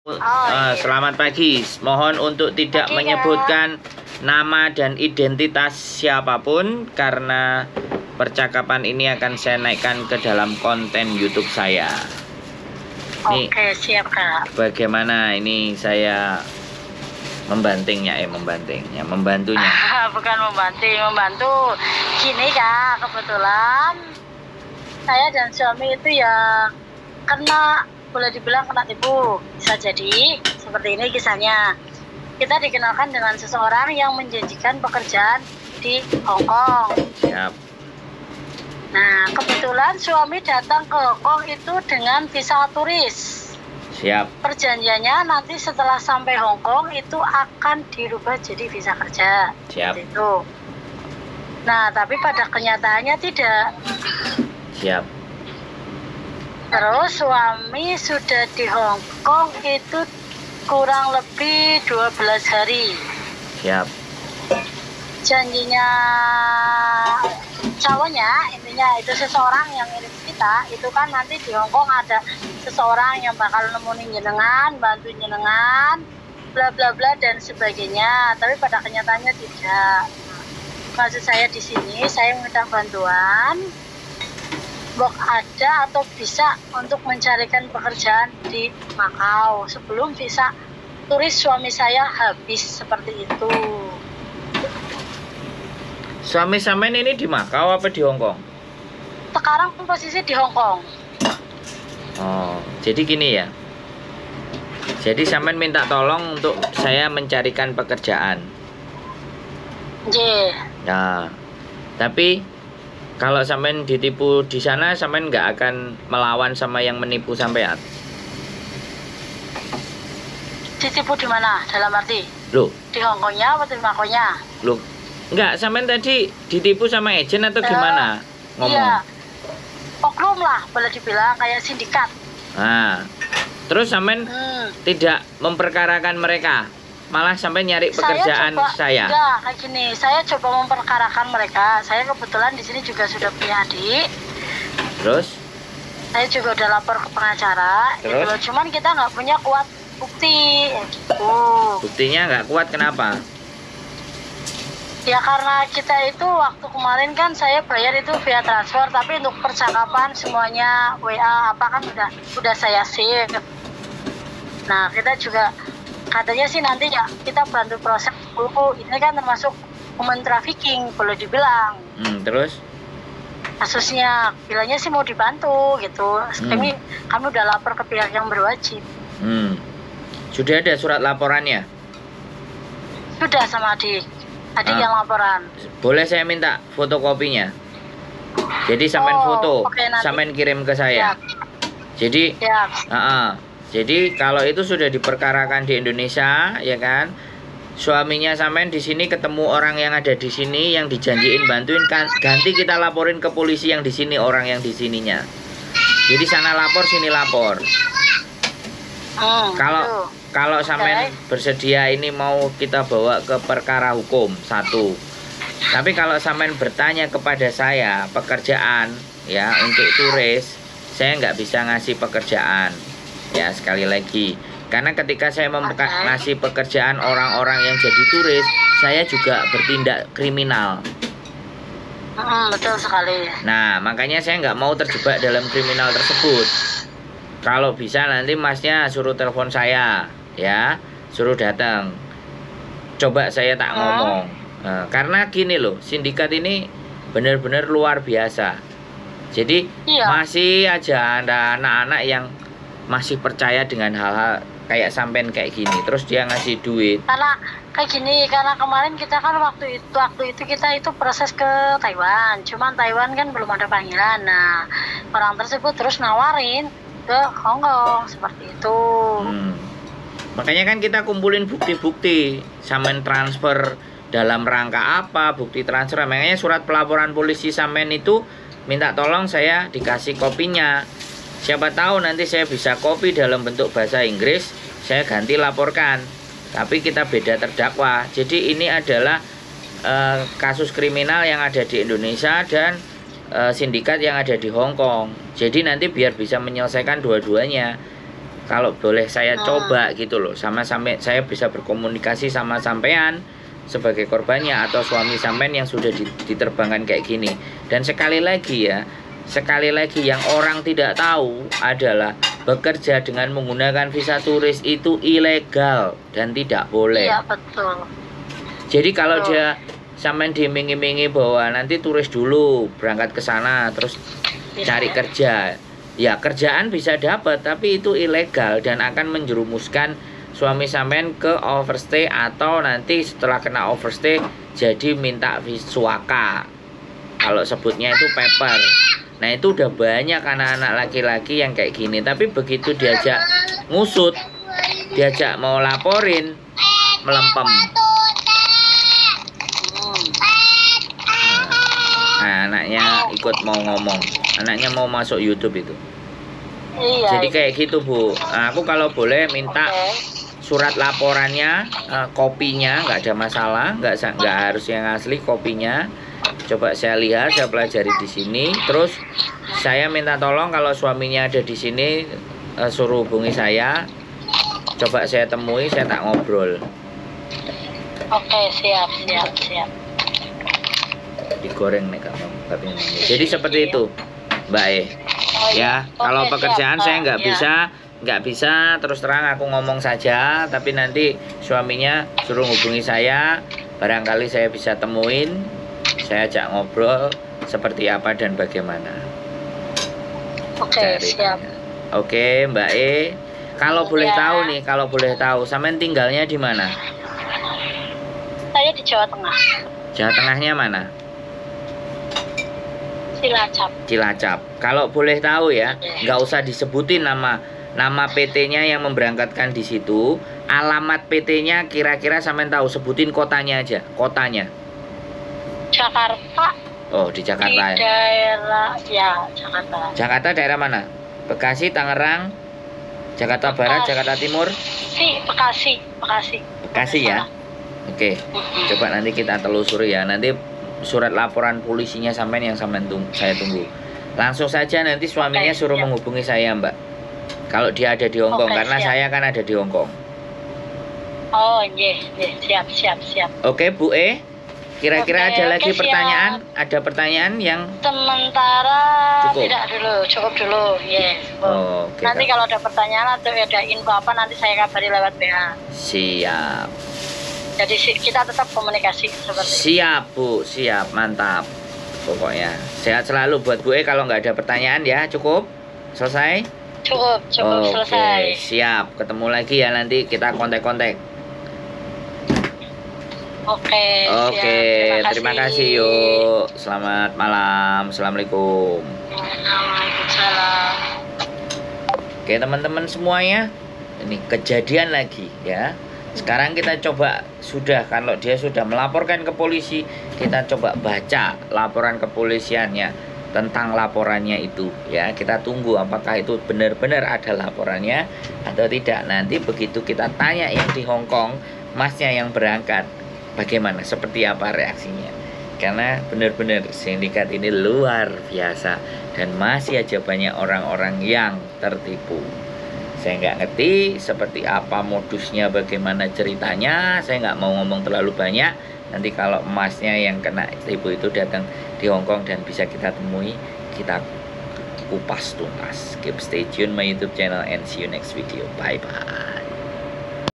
Iya. Selamat pagi. Mohon untuk tidak Pagi, Kak. menyebutkan nama dan identitas siapapun karena percakapan ini akan saya naikkan ke dalam konten YouTube saya. Nih, Oke, siap, Kak. bagaimana ini saya membantunya. Bukan membantu. Gini, Kak, kebetulan saya dan suami itu ya boleh dibilang kena tipu. Bisa jadi seperti ini kisahnya. Kita dikenalkan dengan seseorang yang menjanjikan pekerjaan di Hong Kong. Siap. Nah, kebetulan suami datang ke Hong Kong itu dengan visa turis. Siap. Perjanjiannya nanti setelah sampai Hong Kong itu akan dirubah jadi visa kerja. Siap. Seperti itu. Nah, tapi pada kenyataannya tidak. Siap. Terus suami sudah di Hong Kong itu kurang lebih 12 hari. Siap. Janjinya cowoknya, intinya itu seseorang yang ngirim kita, itu kan nanti di Hong Kong ada seseorang yang bakal nemenin jenengan, bantu jenengan, bla bla bla dan sebagainya. Tapi pada kenyataannya tidak. Maksud saya di sini, saya minta bantuan, ada atau bisa untuk mencarikan pekerjaan di Macau sebelum visa turis suami saya habis seperti itu. Suami sampean ini di Macau apa di Hong Kong? Sekarang posisi di Hong Kong. Oh, jadi gini ya. Jadi sampean minta tolong untuk saya mencarikan pekerjaan. Yeah. Nah, tapi kalau sampean ditipu di sana, sampean nggak akan melawan sama yang menipu sampean. Ditipu di mana? Dalam arti? Loh, Di Hong Kongnya atau di Makonya? loh, nggak, sampean tadi ditipu sama agen atau gimana? Ngomong. Iya. Oknum lah, boleh dibilang kayak sindikat. Nah, terus sampean tidak memperkarakan mereka, malah sampai nyari pekerjaan saya. Enggak, kayak gini. Saya coba memperkarakan mereka. Saya kebetulan di sini juga sudah punya adik. Terus? Saya juga udah lapor ke pengacara. Terus? Gitu. Cuman kita nggak punya kuat bukti. Gitu. Buktinya nggak kuat, kenapa? Ya karena kita itu waktu kemarin kan saya bayar itu via transfer, tapi untuk percakapan semuanya WA apa kan udah saya save. Nah kita juga katanya sih nanti ya kita bantu proses dulu. Ini kan termasuk human trafficking boleh dibilang. Terus? Kasusnya bilangnya sih mau dibantu gitu. Kami udah lapor ke pihak yang berwajib. Sudah ada surat laporannya? Sudah sama adik yang laporan. Boleh saya minta fotokopinya? Jadi sampean foto, oke, sampean kirim ke saya. Jadi, jadi kalau itu sudah diperkarakan di Indonesia, ya kan? Suaminya sampean di sini ketemu orang yang ada di sini yang dijanjiin bantuin, kan ganti kita laporin ke polisi yang di sini, orang yang di sininya. Jadi sana lapor, sini lapor. Kalau sampean bersedia ini mau kita bawa ke perkara hukum, satu. Tapi kalau sampean bertanya kepada saya pekerjaan ya untuk turis, saya nggak bisa ngasih pekerjaan. Ya sekali lagi, karena ketika saya ngasih pekerjaan orang-orang yang jadi turis, saya juga bertindak kriminal. Betul sekali. Nah makanya saya nggak mau terjebak dalam kriminal tersebut. Kalau bisa nanti masnya suruh telepon saya, ya, suruh datang. Coba saya tak ngomong. Nah, karena gini loh, sindikat ini benar-benar luar biasa. Jadi masih aja ada anak-anak yang masih percaya dengan hal-hal kayak sampean kayak gini. Terus dia ngasih duit. Karena kayak gini, karena kemarin kita kan waktu itu kita itu proses ke Taiwan. Cuman Taiwan kan belum ada panggilan. Nah, orang tersebut terus nawarin ke Hong Kong seperti itu. Makanya kan kita kumpulin bukti-bukti, sampean transfer dalam rangka apa, bukti transfer. Makanya surat pelaporan polisi sampean itu minta tolong saya dikasih kopinya. Siapa tahu nanti saya bisa copy dalam bentuk bahasa Inggris, saya ganti laporkan. Tapi kita beda terdakwa. Jadi ini adalah kasus kriminal yang ada di Indonesia dan sindikat yang ada di Hong Kong. Jadi nanti biar bisa menyelesaikan dua-duanya. kalau boleh saya coba gitu loh, sama sampai saya bisa berkomunikasi sama sampean sebagai korbannya atau suami sampean yang sudah diterbangkan kayak gini. Dan sekali lagi yang orang tidak tahu adalah bekerja dengan menggunakan visa turis itu ilegal dan tidak boleh. Iya, betul. Jadi kalau dia sampean diiming-imingi bahwa nanti turis dulu berangkat ke sana terus cari kerja, ya kerjaan bisa dapat, tapi itu ilegal dan akan menjerumuskan suami sampean ke overstay atau nanti setelah kena overstay jadi minta suaka. Kalau sebutnya itu paper. Nah itu udah banyak anak-anak laki-laki yang kayak gini. Tapi begitu diajak ngusut, diajak mau laporin, melempem. Nah anaknya ikut mau ngomong, anaknya mau masuk YouTube itu. Iya. Jadi kayak gitu Bu. Nah, aku kalau boleh minta surat laporannya, kopinya, nggak ada masalah, nggak harus yang asli, kopinya. Coba saya lihat, saya pelajari di sini. Terus saya minta tolong kalau suaminya ada di sini, suruh hubungi saya. Coba saya temui, saya tak ngobrol. Oke, siap. Digoreng nih kamu. Jadi seperti itu, Mbak E. Ya, kalau pekerjaan siap, saya Pak. nggak bisa terus terang aku ngomong saja, tapi nanti suaminya suruh hubungi saya, barangkali saya bisa temuin, saya ajak ngobrol seperti apa dan bagaimana. Oke, siap. Oke, Mbak E. Kalau boleh Ya. tahu nih, sampean tinggalnya di mana? Saya di Jawa Tengah, Jawa Tengahnya mana? Cilacap. Kalau boleh tahu ya, nggak usah disebutin nama PT-nya yang memberangkatkan di situ. Alamat PT-nya kira-kira sampean tahu, sebutin kotanya aja, kotanya. Jakarta. Oh, di Jakarta. Di daerah Jakarta. Jakarta daerah mana? Bekasi, Tangerang, Jakarta Barat, Jakarta Timur? Bekasi ya. Oke. Coba nanti kita telusuri ya. Nanti surat laporan polisinya sampean yang saya tunggu. Langsung saja nanti suaminya suruh menghubungi saya, Mbak. Kalau dia ada di Hongkong, karena saya kan ada di Hongkong. Oh, iya, siap. Oke, Bu E. Kira-kira ada lagi pertanyaan? Siap. Ada pertanyaan yang Sementara cukup? tidak dulu, cukup dulu. Yes. Oh, oke, nanti Kak. kalau ada pertanyaan atau ada info apa nanti saya kabari lewat WA. Siap. Jadi kita tetap komunikasi seperti itu. Siap, Bu. Siap, mantap. Pokoknya sehat selalu buat Bu E. Kalau nggak ada pertanyaan ya, cukup? Selesai? Cukup Oke, selesai. siap. Ketemu lagi ya nanti kita kontak-kontak. Oke, Oke, siap. terima kasih yuk. Selamat malam. Assalamualaikum. Waalaikumsalam. Oke, teman-teman semuanya. Ini kejadian lagi ya. Sekarang kita coba, kalau dia sudah melaporkan ke polisi, kita coba baca laporan kepolisiannya tentang laporannya itu ya. Kita tunggu apakah itu benar-benar ada laporannya atau tidak. Nanti begitu kita tanya yang di Hongkong, masnya yang berangkat, bagaimana, seperti apa reaksinya. Karena benar-benar sindikat ini luar biasa dan masih aja banyak orang-orang yang tertipu. Saya nggak ngerti seperti apa modusnya, bagaimana ceritanya. Saya nggak mau ngomong terlalu banyak. Nanti kalau emasnya yang kena tipu itu datang di Hongkong dan bisa kita temui, kita kupas tuntas. Keep stay tune my YouTube channel and see you next video. Bye bye.